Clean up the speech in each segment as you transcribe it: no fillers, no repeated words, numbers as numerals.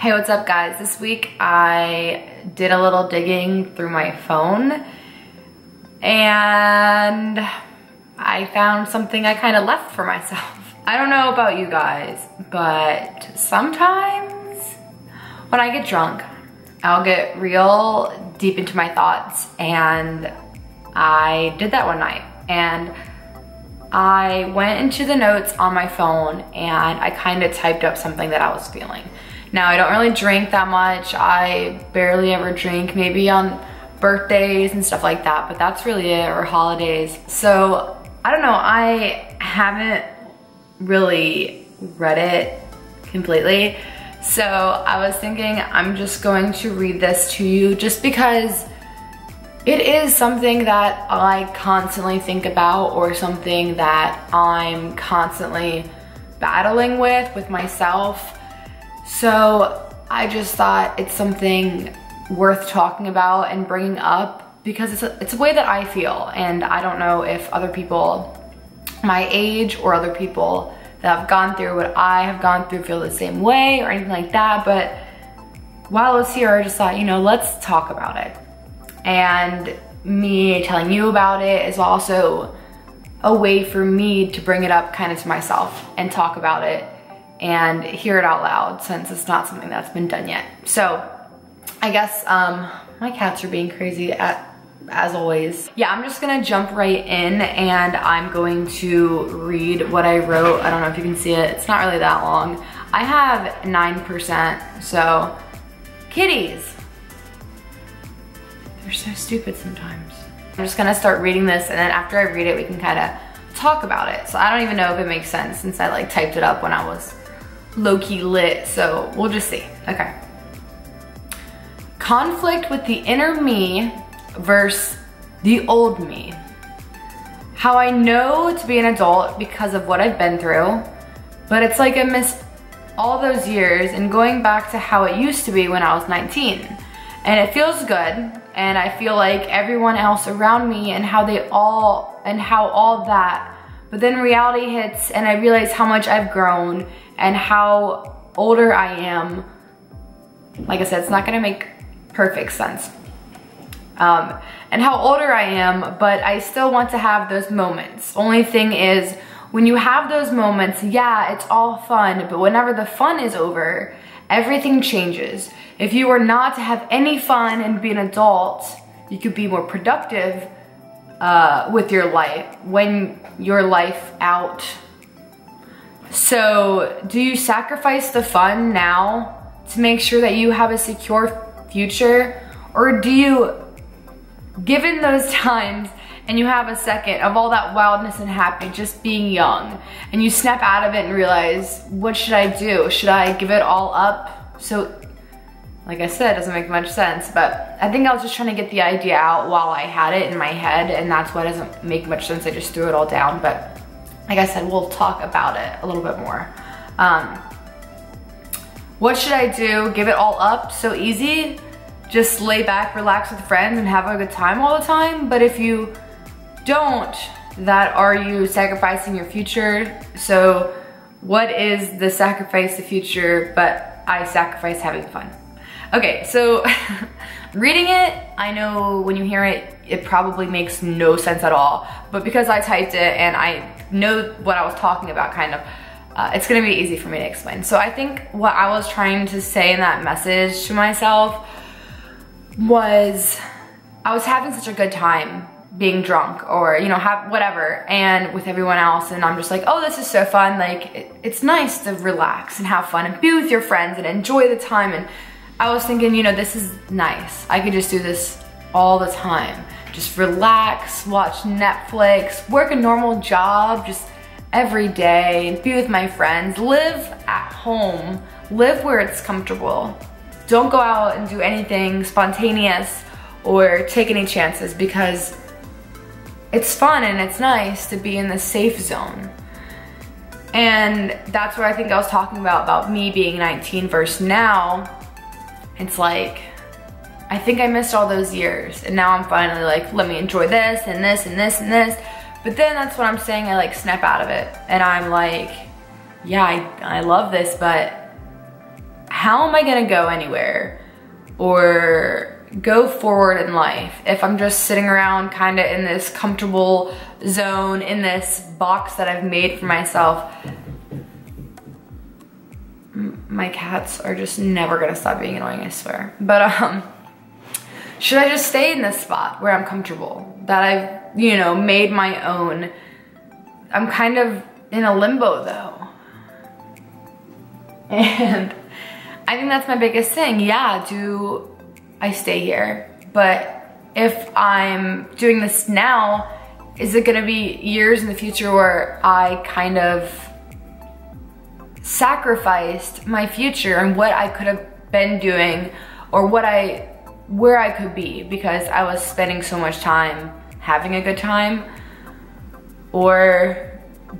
Hey, what's up guys? This week I did a little digging through my phone and I found something I kind of left for myself. I don't know about you guys, but sometimes when I get drunk, I'll get real deep into my thoughts, and I did that one night. And I went into the notes on my phone and I kind of typed up something that I was feeling. Now, I don't really drink that much. I barely ever drink, maybe on birthdays and stuff like that, but that's really it, or holidays. So, I don't know, I haven't really read it completely. So, I was thinking I'm just going to read this to you just because it is something that I constantly think about, or something that I'm constantly battling with myself. So I just thought it's something worth talking about and bringing up because it's a way that I feel, and I don't know if other people my age or other people that have gone through what I have gone through feel the same way or anything like that. But while I was here, I just thought, you know, let's talk about it. And me telling you about it is also a way for me to bring it up kind of to myself and talk about it and hear it out loud, since it's not something that's been done yet. So I guess my cats are being crazy as always. Yeah, I'm just gonna jump right in and I'm going to read what I wrote. I don't know if you can see it. It's not really that long. I have 9%, so kitties. They're so stupid sometimes. I'm just gonna start reading this, and then after I read it, we can kind of talk about it. So I don't even know if it makes sense since I like typed it up when I was low-key lit, so we'll just see. Okay. Conflict with the inner me versus the old me. How I know to be an adult because of what I've been through, but it's like I missed all those years and going back to how it used to be when I was 19. And it feels good, and I feel like everyone else around me and how all that. But then reality hits and I realize how much I've grown and how older I am. Like I said, it's not gonna make perfect sense. And how older I am, but I still want to have those moments. Only thing is, when you have those moments, yeah, it's all fun, but whenever the fun is over, everything changes. If you were not to have any fun and be an adult, you could be more productive with your life, when your life out. So do you sacrifice the fun now to make sure that you have a secure future? Or do you, given those times and you have a second of all that wildness and happy, just being young, and you snap out of it and realize, what should I do? Should I give it all up? So, like I said, it doesn't make much sense, but I think I was just trying to get the idea out while I had it in my head, and that's why it doesn't make much sense. I just threw it all down, but like I said, we'll talk about it a little bit more. What should I do? Give it all up? So easy? Just lay back, relax with friends, and have a good time all the time? But if you don't, are you sacrificing your future? So what is the sacrifice the future, but I sacrifice having fun? Okay, so reading it, I know when you hear it, it probably makes no sense at all, but because I typed it and I know what I was talking about kind of, it's gonna be easy for me to explain. So I think what I was trying to say in that message to myself was, I was having such a good time being drunk, or you know, whatever, and with everyone else, and I'm just like, oh, this is so fun. Like it's nice to relax and have fun and be with your friends and enjoy the time. And I was thinking, you know, this is nice. I could just do this all the time. Just relax, watch Netflix, work a normal job just every day, be with my friends, live at home, live where it's comfortable. Don't go out and do anything spontaneous or take any chances, because it's fun and it's nice to be in the safe zone. And that's what I think I was talking about me being 19 versus now. It's like, I think I missed all those years, and now I'm finally like, let me enjoy this and this and this and this. But then that's what I'm saying, I like snap out of it and I'm like, yeah, I love this, but how am I gonna go anywhere or go forward in life if I'm just sitting around kind of in this comfortable zone, in this box that I've made for myself? My cats are just never gonna stop being annoying, I swear. But should I just stay in this spot where I'm comfortable, that I've, you know, made my own? I'm kind of in a limbo though. And I think that's my biggest thing. Yeah, do I stay here? But if I'm doing this now, is it gonna be years in the future where I kind of sacrificed my future and what I could have been doing, or where I could be, because I was spending so much time having a good time? Or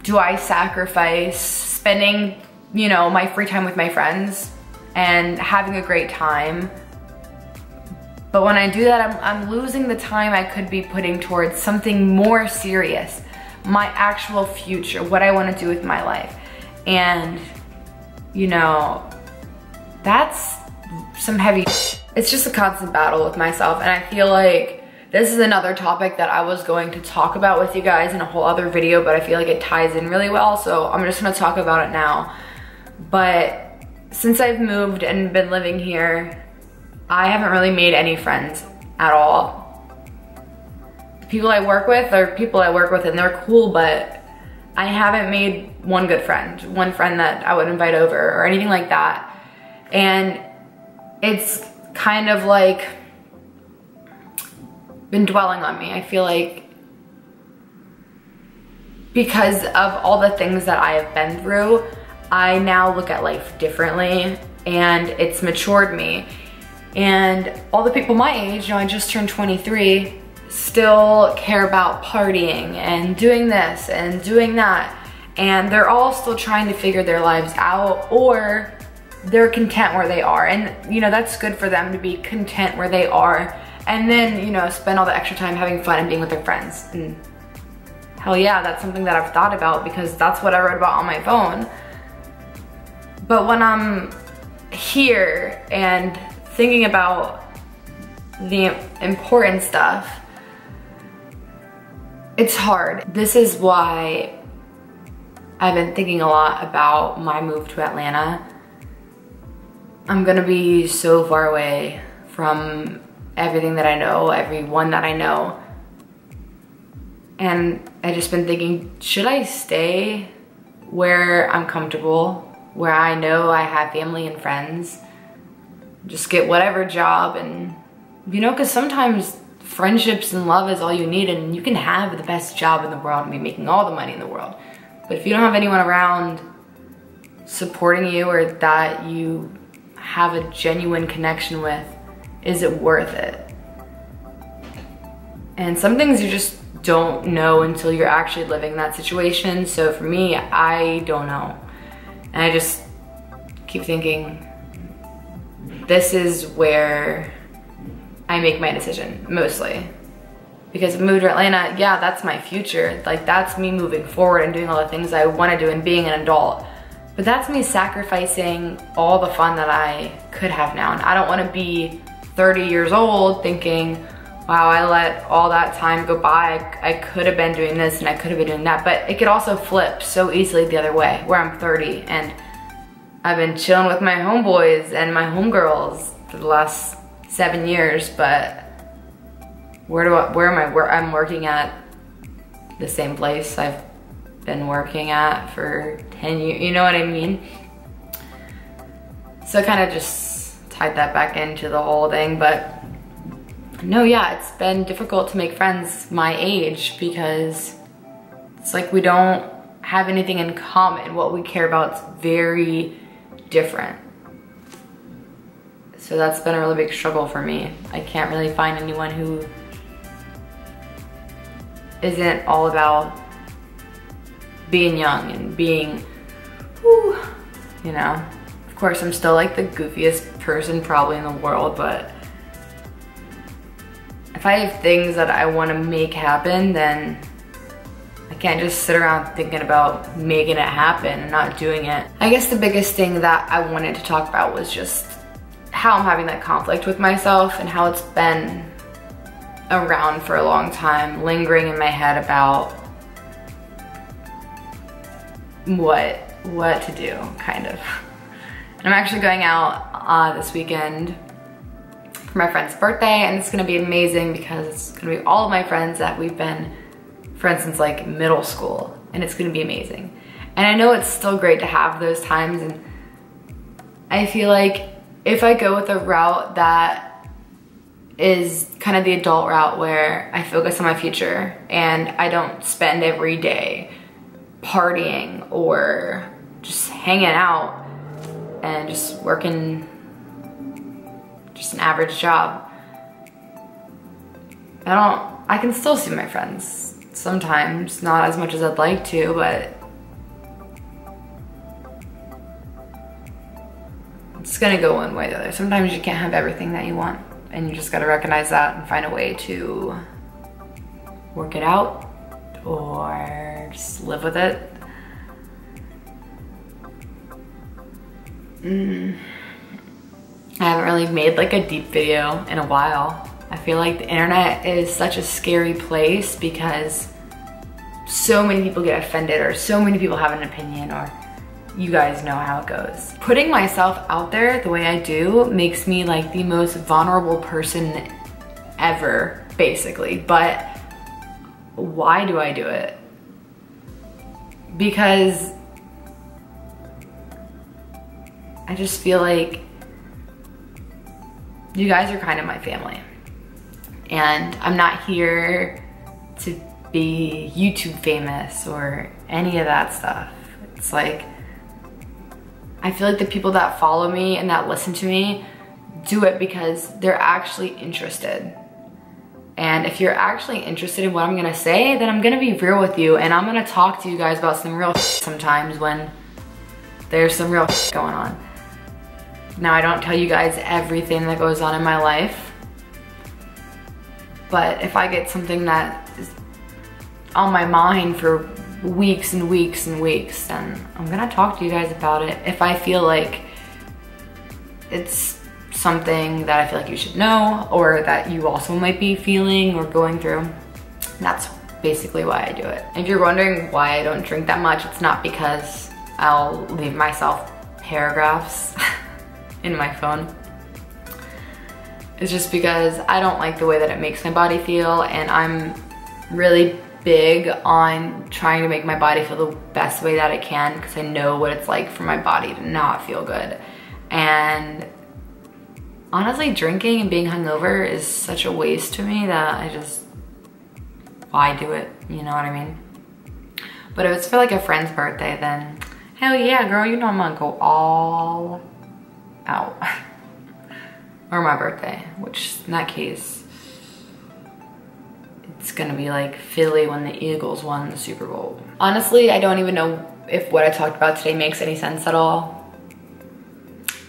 do I sacrifice spending, you know, my free time with my friends and having a great time? But when I do that, I'm losing the time I could be putting towards something more serious, my actual future, what I want to do with my life. And, you know, that's some heavy. It's just a constant battle with myself, and I feel like this is another topic that I was going to talk about with you guys in a whole other video, but I feel like it ties in really well, so I'm just gonna talk about it now. But since I've moved and been living here, I haven't really made any friends at all. The people I work with are people I work with and they're cool, but I haven't made one good friend, one friend that I would invite over or anything like that. And it's kind of like been dwelling on me. I feel like because of all the things that I have been through, I now look at life differently, and it's matured me. And all the people my age, you know, I just turned 23, still care about partying and doing this and doing that. And they're all still trying to figure their lives out, or they're content where they are. And, you know, that's good for them to be content where they are. And then, you know, spend all the extra time having fun and being with their friends. And hell yeah, that's something that I've thought about, because that's what I wrote about on my phone. But when I'm here and thinking about the important stuff, it's hard. This is why I've been thinking a lot about my move to Atlanta. I'm gonna be so far away from everything that I know, everyone that I know. And I've just been thinking, should I stay where I'm comfortable, where I know I have family and friends, just get whatever job, and, you know, because sometimes friendships and love is all you need, and you can have the best job in the world and be making all the money in the world. But if you don't have anyone around supporting you, or that you have a genuine connection with, is it worth it? And some things you just don't know until you're actually living that situation. So for me, I don't know. And I just keep thinking, this is where I make my decision, mostly. Because if I move to Atlanta, yeah, that's my future. Like, that's me moving forward and doing all the things I want to do and being an adult. But that's me sacrificing all the fun that I could have now. And I don't want to be 30 years old thinking, wow, I let all that time go by. I could have been doing this and I could have been doing that. But it could also flip so easily the other way, where I'm 30 and I've been chilling with my homeboys and my homegirls for the last 7 years, but I'm working at the same place I've been working at for 10 years, you know what I mean? So I kind of just tied that back into the whole thing. But no, yeah, it's been difficult to make friends my age, because it's like we don't have anything in common. What we care about is very different. So that's been a really big struggle for me. I can't really find anyone who isn't all about being young and being, whew, you know. Of course, I'm still like the goofiest person probably in the world, but if I have things that I want to make happen, then I can't just sit around thinking about making it happen and not doing it. I guess the biggest thing that I wanted to talk about was just how I'm having that conflict with myself and how it's been around for a long time, lingering in my head about what to do, kind of. And I'm actually going out this weekend for my friend's birthday, and it's gonna be amazing because it's gonna be all of my friends that we've been friends since like middle school, and it's gonna be amazing. And I know it's still great to have those times, and I feel like if I go with a route that is kind of the adult route where I focus on my future and I don't spend every day partying or just hanging out and just working just an average job, I can still see my friends sometimes, not as much as I'd like to, but it's gonna go one way or the other. Sometimes you can't have everything that you want, and you just gotta recognize that and find a way to work it out or just live with it. I haven't really made like a deep video in a while. I feel like the internet is such a scary place because so many people get offended, or so many people have an opinion, or you guys know how it goes. Putting myself out there the way I do makes me like the most vulnerable person ever, basically. But why do I do it? Because I just feel like you guys are kind of my family. And I'm not here to be YouTube famous or any of that stuff. It's like, I feel like the people that follow me and that listen to me do it because they're actually interested. And if you're actually interested in what I'm gonna say, then I'm gonna be real with you, and I'm gonna talk to you guys about some real sometimes when there's some real going on. Now, I don't tell you guys everything that goes on in my life, but if I get something that is on my mind for weeks and weeks and weeks, then I'm gonna talk to you guys about it if I feel like it's something that I feel like you should know, or that you also might be feeling or going through. And that's basically why I do it. If you're wondering why I don't drink that much, it's not because I'll leave myself paragraphs in my phone. It's just because I don't like the way that it makes my body feel, and I'm really big on trying to make my body feel the best way that it can, because I know what it's like for my body to not feel good. And honestly, drinking and being hungover is such a waste to me that why do it? You know what I mean? But if it's for like a friend's birthday, then hell yeah, girl, you know I'm gonna go all out. Or my birthday, which in that case, it's gonna be like Philly when the Eagles won the Super Bowl. Honestly, I don't even know if what I talked about today makes any sense at all.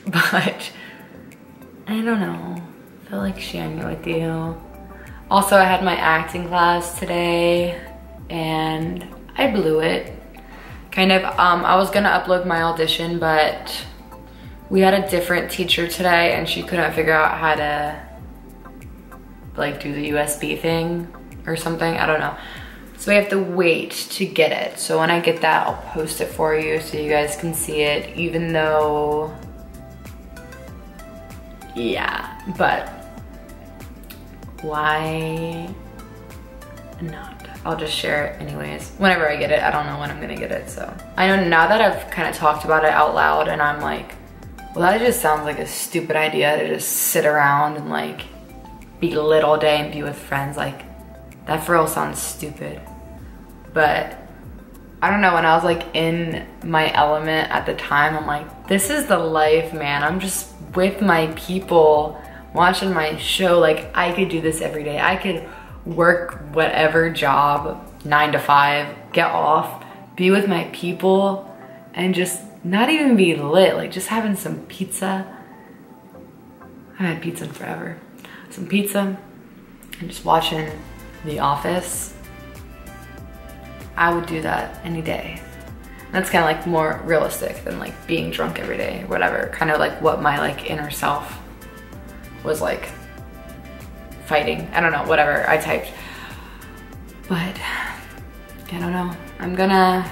But I don't know, I feel like sharing it with you. Also, I had my acting class today and I blew it. Kind of, I was gonna upload my audition, but we had a different teacher today and she couldn't figure out how to like do the USB thing or something, I don't know. So we have to wait to get it. So when I get that, I'll post it for you so you guys can see it, even though, yeah, but why not? I'll just share it anyways. Whenever I get it, I don't know when I'm gonna get it, so. I know now that I've kind of talked about it out loud and I'm like, well, that just sounds like a stupid idea to just sit around and like be lit all day and be with friends. Like, that for real sounds stupid. But I don't know, when I was like in my element at the time, I'm like, this is the life, man. I'm just with my people, watching my show. Like, I could do this every day. I could work whatever job, 9 to 5, get off, be with my people, and just not even be lit, like just having some pizza. I haven't had pizza in forever. Some pizza and just watching The Office. I would do that any day. That's kind of like more realistic than like being drunk every day or whatever. Kind of like what my like inner self was like fighting. I don't know, whatever I typed. But I don't know. I'm gonna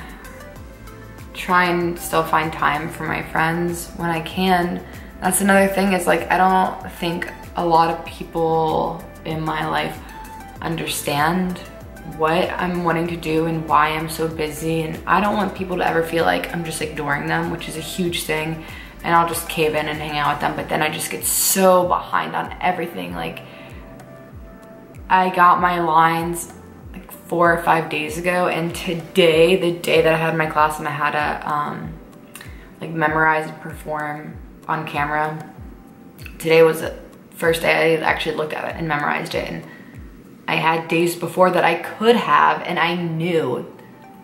try and still find time for my friends when I can. That's another thing is like, I don't think a lot of people in my life understand what I'm wanting to do and why I'm so busy, and I don't want people to ever feel like I'm just ignoring them, which is a huge thing, and I'll just cave in and hang out with them, but then I just get so behind on everything. Like, I got my lines like 4 or 5 days ago, and today, the day that I had my class and I had to like memorize and perform on camera, today was the first day I actually looked at it and memorized it. And I had days before that I could have, and I knew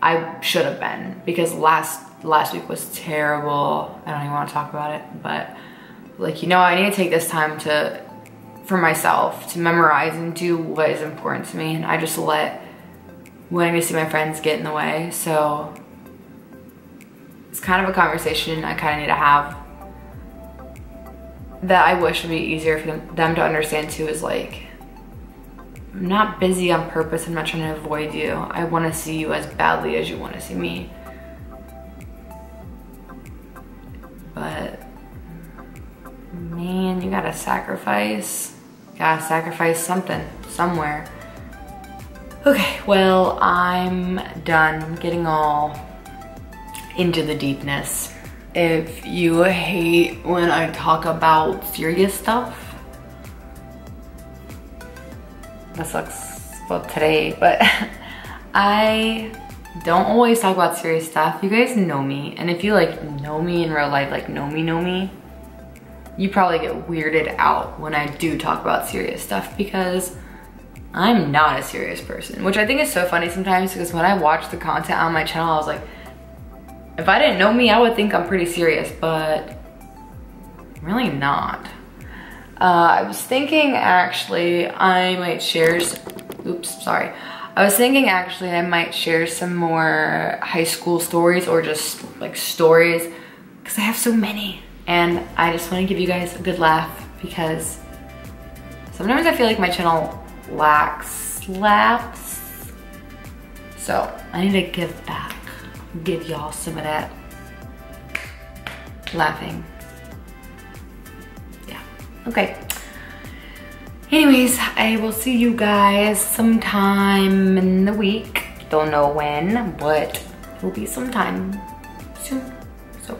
I should have been, because last week was terrible. I don't even want to talk about it, but like, you know, I need to take this time for myself to memorize and do what is important to me, and I just let wanting to see my friends get in the way. So it's kind of a conversation I kind of need to have that I wish would be easier for them to understand too, is like, I'm not busy on purpose. I'm not trying to avoid you. I want to see you as badly as you want to see me. But man, you gotta sacrifice. Gotta sacrifice something, somewhere. Okay, well, I'm done getting all into the deepness. If you hate when I talk about serious stuff, that sucks about today, but I don't always talk about serious stuff. You guys know me, and if you like know me in real life, like know me, you probably get weirded out when I do talk about serious stuff, because I'm not a serious person, which I think is so funny sometimes, because when I watch the content on my channel, I was like, if I didn't know me, I would think I'm pretty serious, but I'm really not. I was thinking actually I might share, I was thinking actually I might share some more high school stories, or just like stories, because I have so many. And I just want to give you guys a good laugh, because sometimes I feel like my channel lacks laughs. So I need to give back, give y'all some of that laughing. Okay. Anyways, I will see you guys sometime in the week. Don't know when, but it will be sometime soon. So,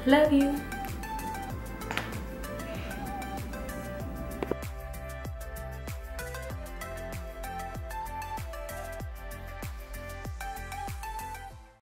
love you.